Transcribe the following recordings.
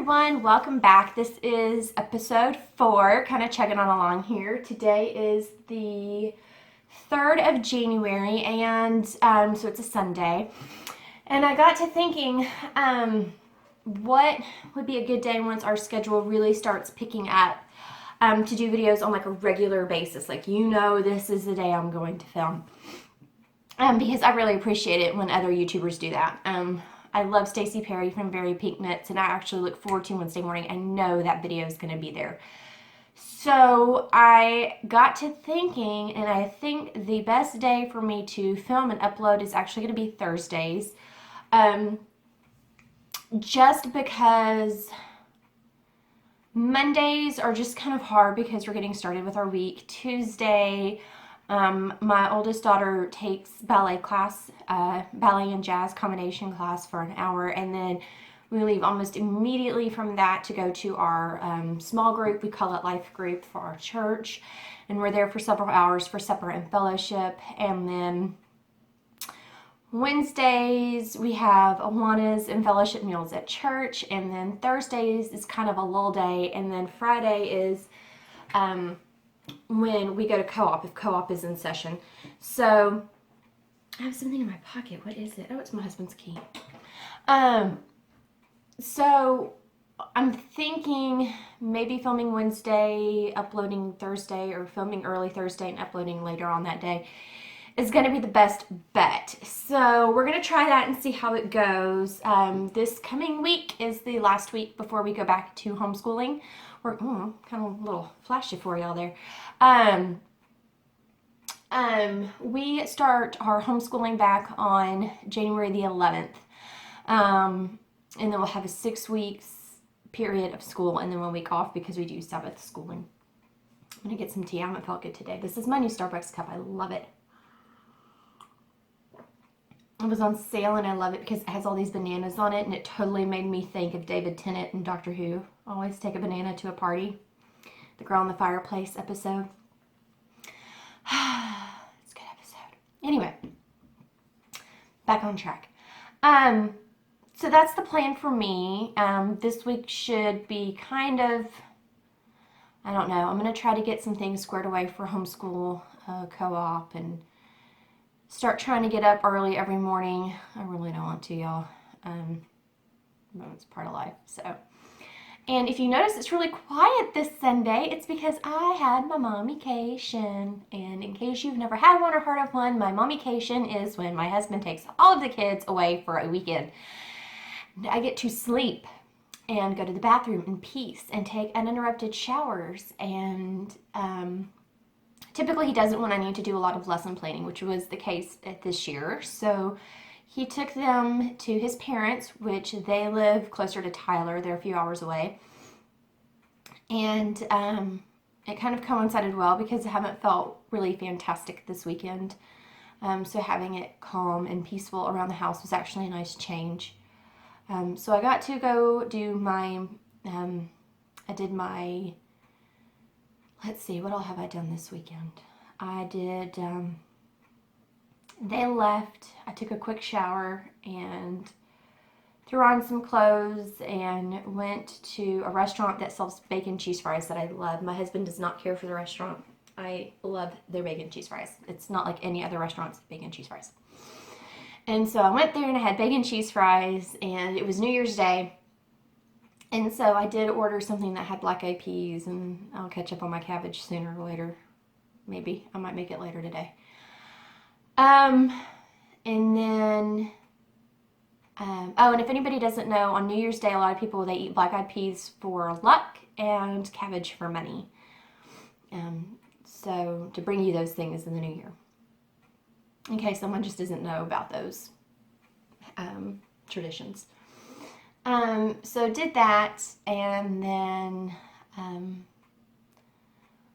everyone, welcome back. This is episode 4, kind of chugging on along here. Today is the 3rd of January, and so it's a Sunday. And I got to thinking, what would be a good day once our schedule really starts picking up to do videos on like a regular basis. Like, this is the day I'm going to film. Because I really appreciate it when other YouTubers do that. I love Stacey Perry from Very Pink Knits, and I actually look forward to Wednesday morning. I know that video is going to be there. So I got to thinking, and I think the best day for me to film and upload is actually going to be Thursdays. Just because Mondays are just kind of hard because we're getting started with our week. Tuesday, my oldest daughter takes ballet class, ballet and jazz combination class for an hour, and then we leave almost immediately from that to go to our small group. We call it Life Group for our church, and we're there for several hours for supper and fellowship. And then Wednesdays we have Awanas and fellowship meals at church, and then Thursdays is kind of a lull day, and then Friday is when we go to co-op, if co-op is in session. So I have something in my pocket. What is it? Oh, it's my husband's key. So I'm thinking maybe filming Wednesday, uploading Thursday, or filming early Thursday and uploading later on that day is going to be the best bet. So we're going to try that and see how it goes. This coming week is the last week before we go back to homeschooling. We're kind of a little flashy for y'all there. We start our homeschooling back on January the 11th. And then we'll have a 6 weeks period of school and then 1 week off because we do Sabbath schooling. I'm going to get some tea. I haven't felt good today. This is my new Starbucks cup. I love it. It was on sale and I love it because it has all these bananas on it, and it totally made me think of David Tennant and Doctor Who. Always take a banana to a party. The Girl in the Fireplace episode. It's a good episode. Anyway, back on track. So that's the plan for me. This week should be kind of, I don't know, I'm going to try to get some things squared away for homeschool, co-op, and start trying to get up early every morning. I really don't want to, y'all. But it's part of life, so. And if you notice it's really quiet this Sunday, it's because I had my mommycation. And in case you've never had one or heard of one, my mommycation is when my husband takes all of the kids away for a weekend. I get to sleep and go to the bathroom in peace and take uninterrupted showers. And typically he does it when I need to do a lot of lesson planning, which was the case this year. So he took them to his parents, which they live closer to Tyler. They're a few hours away. And it kind of coincided well because I haven't felt really fantastic this weekend. So having it calm and peaceful around the house was actually a nice change. So I got to go do my, I did my, let's see, what all have I done this weekend? I did, they left, I took a quick shower and threw on some clothes and went to a restaurant that sells bacon cheese fries that I love. My husband does not care for the restaurant. I love their bacon cheese fries. It's not like any other restaurant's bacon cheese fries. And so I went there and I had bacon cheese fries, and it was New Year's Day. And so I did order something that had black eyed peas, and I'll catch up on my cabbage sooner or later. Maybe. I might make it later today. And then, and if anybody doesn't know, on New Year's Day, a lot of people, they eat black eyed peas for luck and cabbage for money. So to bring you those things in the new year. In case someone just doesn't know about those traditions. So did that, and then I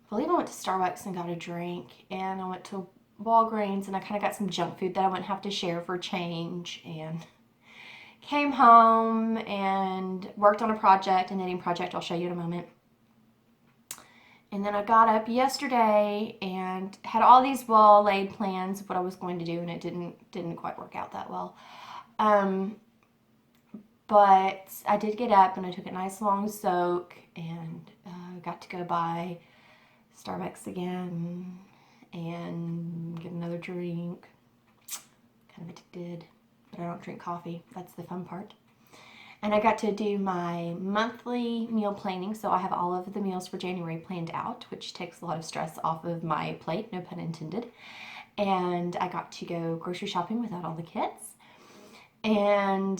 believe I went to Starbucks and got a drink, and I went to Walgreens, and I kind of got some junk food that I wouldn't have to share for change, and came home and worked on a project, a knitting project I'll show you in a moment. And then I got up yesterday and had all these well-laid plans of what I was going to do, and it didn't quite work out that well. but I did get up and I took a nice long soak and got to go by Starbucks again and get another drink. Kind of addicted, but I don't drink coffee. That's the fun part. And I got to do my monthly meal planning, so I have all of the meals for January planned out, which takes a lot of stress off of my plate, no pun intended. And I got to go grocery shopping without all the kids, and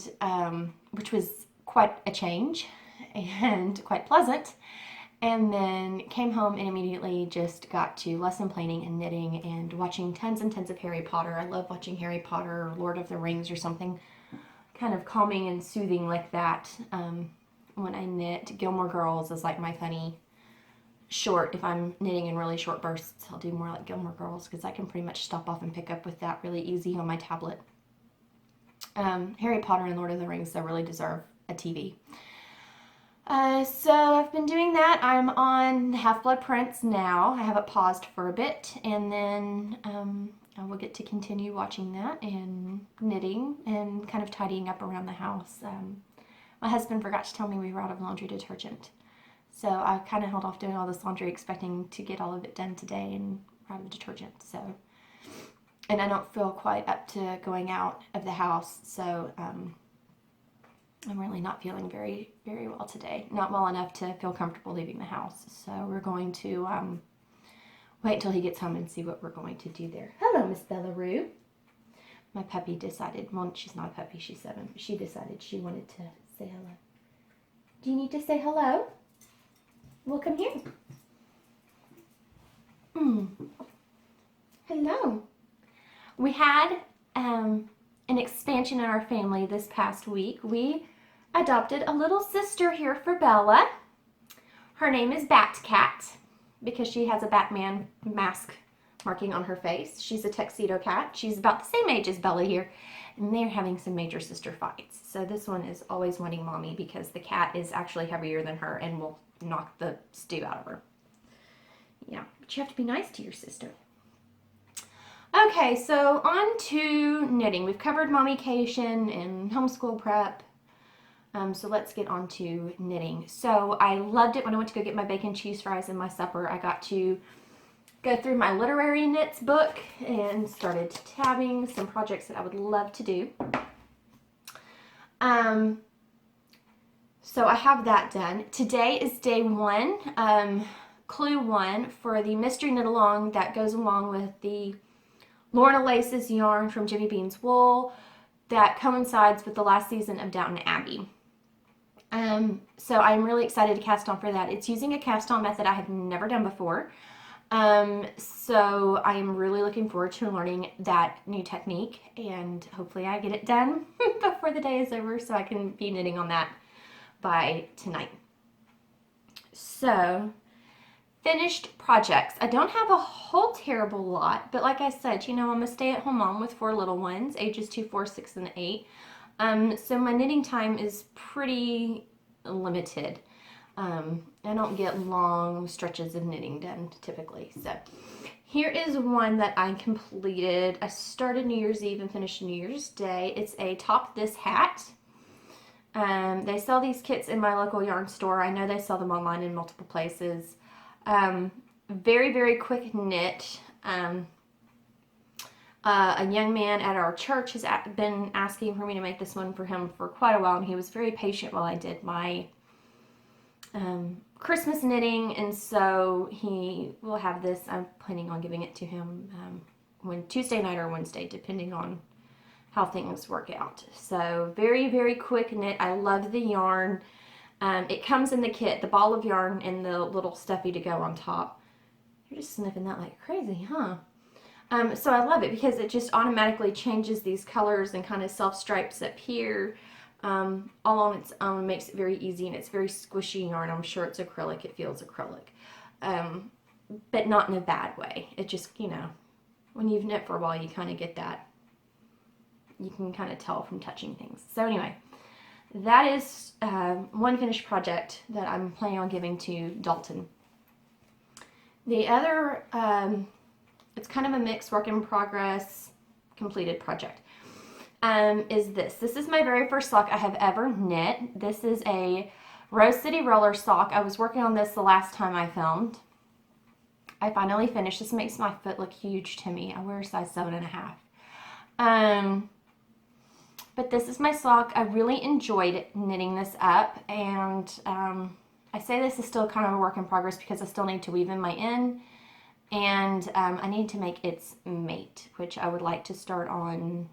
which was quite a change and quite pleasant. And then came home and immediately just got to lesson planning and knitting and watching tons and tons of Harry Potter. I love watching Harry Potter or Lord of the Rings or something kind of calming and soothing like that when I knit. Gilmore Girls is like my funny short. If I'm knitting in really short bursts, I'll do more like Gilmore Girls because I can pretty much stop off and pick up with that really easy on my tablet. Harry Potter and Lord of the Rings, they really deserve a TV. So I've been doing that. I'm on Half-Blood Prince now. I have it paused for a bit, and then I will get to continue watching that and knitting and kind of tidying up around the house. My husband forgot to tell me we were out of laundry detergent, so I kind of held off doing all this laundry expecting to get all of it done today, and we're out of detergent. So, and I don't feel quite up to going out of the house, so I'm really not feeling very, very well today. Not well enough to feel comfortable leaving the house. So we're going to wait until he gets home and see what we're going to do there. Hello, Miss Bellaroo. My puppy decided, well, she's not a puppy, she's 7. She decided she wanted to say hello. Do you need to say hello? Well, come here. Hello. We had an expansion in our family this past week. We adopted a little sister here for Bella. Her name is Batcat because she has a Batman mask marking on her face. She's a tuxedo cat. She's about the same age as Bella here, and they're having some major sister fights. So this one is always wanting mommy because the cat is actually heavier than her and will knock the stew out of her. Yeah, but you have to be nice to your sister. Okay, so on to knitting. We've covered Mommycation and homeschool prep. So let's get on to knitting. So I loved it when I went to go get my bacon cheese fries and my supper. I got to go through my literary knits book and started tabbing some projects that I would love to do. So I have that done. Today is day 1, clue 1 for the mystery knit along that goes along with the Lorna Laces yarn from Jimmy Bean's Wool that coincides with the last season of Downton Abbey. So I'm really excited to cast on for that. It's using a cast on method I have never done before. So I'm really looking forward to learning that new technique, and hopefully I get it done before the day is over so I can be knitting on that by tonight. So finished projects. I don't have a whole terrible lot, but like I said, you know, I'm a stay-at-home mom with 4 little ones, ages 2, 4, 6, and 8. So my knitting time is pretty limited. I don't get long stretches of knitting done typically. So here is one that I completed. I started New Year's Eve and finished New Year's Day. It's a Top This Hat. They sell these kits in my local yarn store. I know they sell them online in multiple places. Very, very quick knit. A young man at our church has been asking for me to make this one for him for quite a while, and he was very patient while I did my Christmas knitting, and so he will have this. I'm planning on giving it to him Tuesday night or Wednesday, depending on how things work out. So very, very quick knit. I love the yarn. It comes in the kit, the ball of yarn and the little stuffy to go on top. You're just sniffing that like crazy, huh? So I love it because it just automatically changes these colors and kind of self-stripes up here all on its own. Makes it very easy, and it's very squishy yarn. I'm sure it's acrylic. It feels acrylic, but not in a bad way. It just, you know, when you've knit for a while, you kind of get that. You can kind of tell from touching things. So anyway, that is one finished project that I'm planning on giving to Dalton. The other, it's kind of a mixed work in progress, completed project. is this. This is my very first sock I have ever knit. This is a Rose City Roller sock. I was working on this the last time I filmed. I finally finished. This makes my foot look huge to me. I wear a size 7.5. But this is my sock. I really enjoyed knitting this up, and I say this is still kind of a work in progress because I still need to weave in my end, and I need to make its mate, which I would like to start on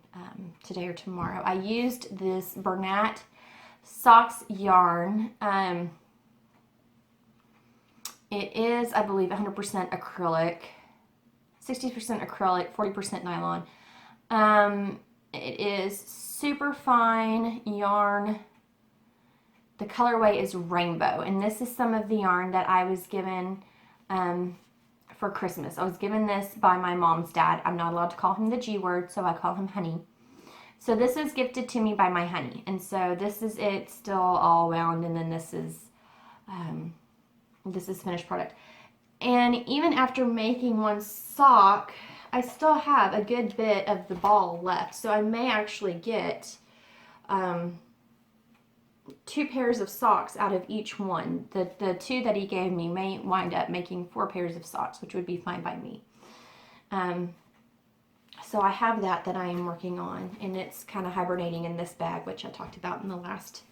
today or tomorrow. I used this Bernat Socks yarn. It is, I believe, 100% acrylic, 60% acrylic, 40% nylon. It is super fine yarn. The colorway is rainbow, and this is some of the yarn that I was given for Christmas. I was given this by my mom's dad. I'm not allowed to call him the G word, so I call him honey. So this was gifted to me by my honey, and so this is it still all wound, and then this is finished product. And even after making one sock, I still have a good bit of the ball left, so I may actually get 2 pairs of socks out of each one. The 2 that he gave me may wind up making 4 pairs of socks, which would be fine by me. So I have that I am working on, and it's kind of hibernating in this bag, which I talked about in the last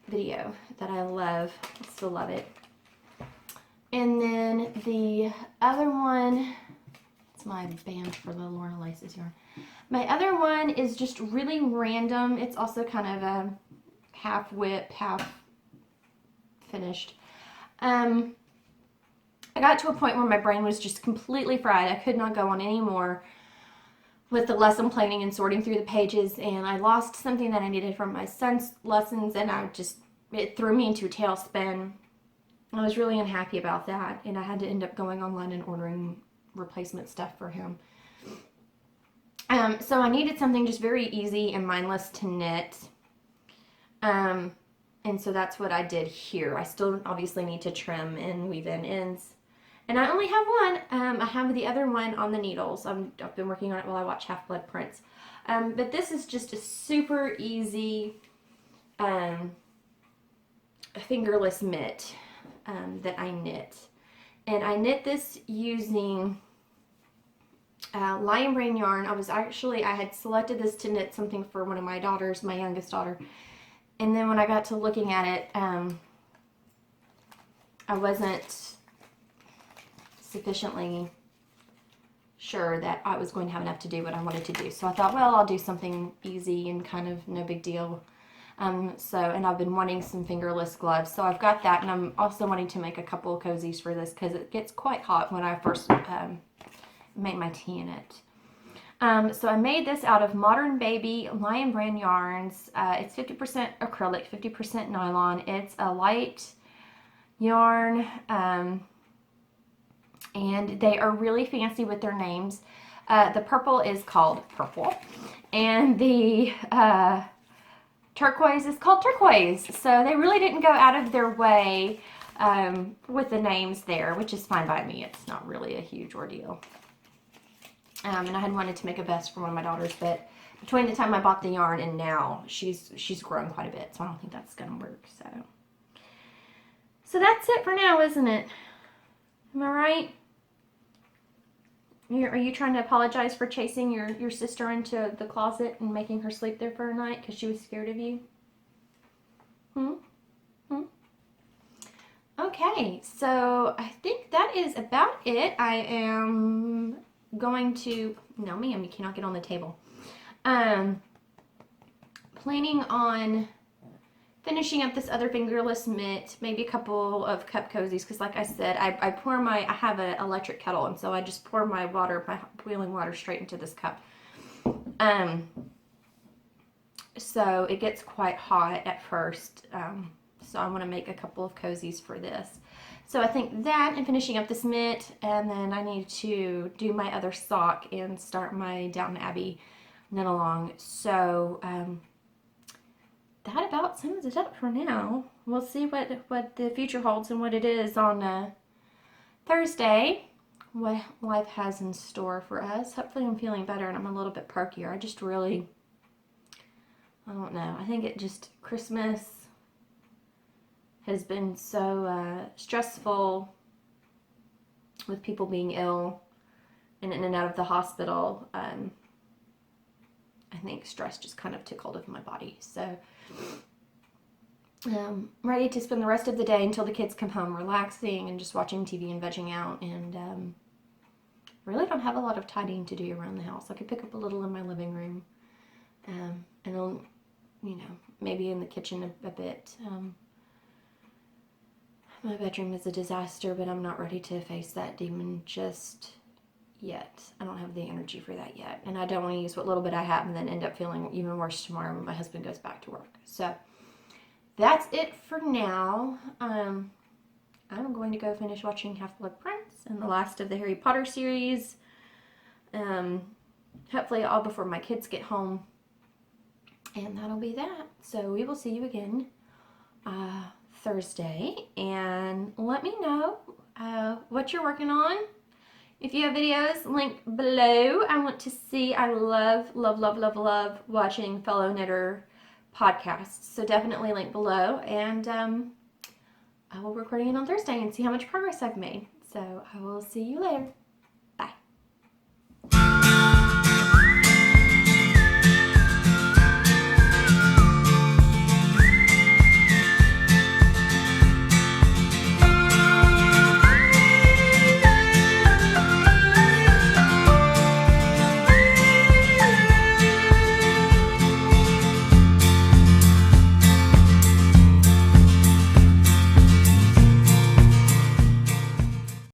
video, that I love. I still love it. And then the other one, it's my band for the Lorna Laces yarn. My other one is just really random. It's also kind of a half whip, half finished. I got to a point where my brain was just completely fried. I could not go on anymore with the lesson planning and sorting through the pages, and I lost something that I needed from my son's lessons, and it threw me into a tailspin. I was really unhappy about that, and I had to end up going online and ordering replacement stuff for him. So I needed something just very easy and mindless to knit. And so that's what I did here. I still obviously need to trim and weave in ends. And I only have one. I have the other one on the needles. I've been working on it while I watch Half-Blood Prince. But this is just a super easy fingerless mitt that I knit. And I knit this using Lion Brain yarn. I had selected this to knit something for one of my daughters, my youngest daughter. And then when I got to looking at it, I wasn't sufficiently sure that I was going to have enough to do what I wanted to do. So I thought, well, I'll do something easy and kind of no big deal. And I've been wanting some fingerless gloves. So I've got that, and I'm also wanting to make a couple of cozies for this because it gets quite hot when I first make my tea in it. So I made this out of Modern Baby Lion Brand yarns. It's 50% acrylic, 50% nylon. It's a light yarn, and they are really fancy with their names. The purple is called Purple, and the turquoise is called Turquoise. So they really didn't go out of their way with the names there, which is fine by me. It's not really a huge ordeal. And I had wanted to make a vest for one of my daughters, but between the time I bought the yarn and now, she's grown quite a bit, so I don't think that's gonna work. So that's it for now, isn't it? Am I right? Are you trying to apologize for chasing your sister into the closet and making her sleep there for a night because she was scared of you? Okay, so I think that is about it. I am going to, no ma'am, you cannot get on the table. Planning on finishing up this other fingerless mitt, maybe a couple of cup cozies, because like I said, I have an electric kettle, and so I just pour my boiling water straight into this cup. So it gets quite hot at first, so I want to make a couple of cozies for this. So I think that and finishing up this mitt, and then I need to do my other sock and start my Downton Abbey knit along. So that about sums it up for now. We'll see what the future holds and what it is on Thursday, what life has in store for us. Hopefully I'm feeling better and I'm a little bit perkier. I just really I don't know. I think it just, Christmas has been so stressful with people being ill and in and out of the hospital. I think stress just kind of took hold of my body. So I'm ready to spend the rest of the day until the kids come home relaxing and just watching TV and vegging out. And really don't have a lot of tidying to do around the house. I could pick up a little in my living room, and I'll, maybe in the kitchen a bit. My bedroom is a disaster, but I'm not ready to face that demon just yet. I don't have the energy for that yet. And I don't want to use what little bit I have and then end up feeling even worse tomorrow when my husband goes back to work. So that's it for now. I'm going to go finish watching Half-Blood Prince and the last of the Harry Potter series. Hopefully all before my kids get home. And that'll be that. So we will see you again Thursday. And let me know what you're working on. If you have videos, link below. I want to see. I love watching fellow knitter podcasts. So definitely link below. And I will be recording it on Thursday and see how much progress I've made. So I will see you later.